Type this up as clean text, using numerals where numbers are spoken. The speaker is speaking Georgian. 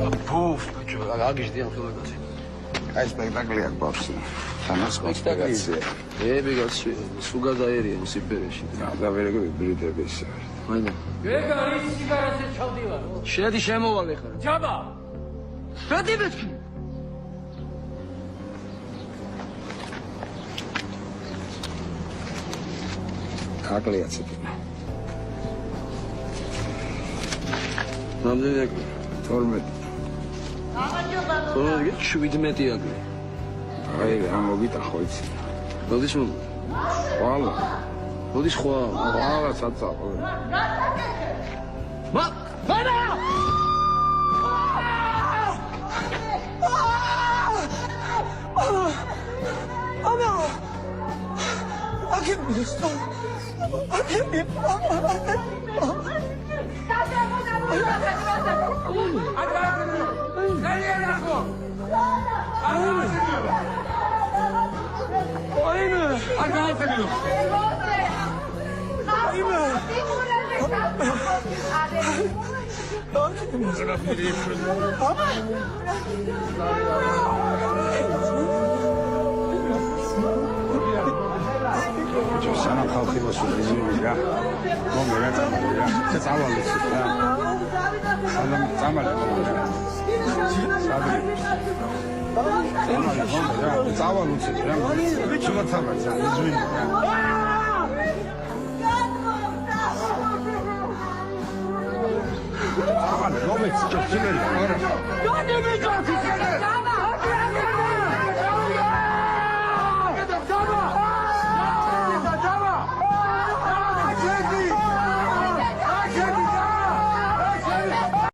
Puf, agijdi anxelagasi. Ai სპექტაკლია გვაქვს. თანაც სპექტაკლია. ბეგაცი, სუგადაერია სიფერეში. გადავერეგები ბრიტების. მაინა. ეგ არის სიგარაზე ჩავდივარ. შედი შემოვალე ხარ. ჯაბა. რადი მეთქი? აკლია ცოტა. რამდენი აკლია? 12. თორემ 17 აკლია. აი რა მოგიტახო იცი. მოდის მოდი. ვალა. მოდის ხვა. ვალა საწაყო. მა! მამა! Mama! Akib misto. Akib სანამ ხალხი მოსულიზმი რა მომერა წამალია და წავალეს რა სანამ წამალია წავალუცე რა ვიჩო წამალია იზმი წამალ რომეც ჩქილელი არა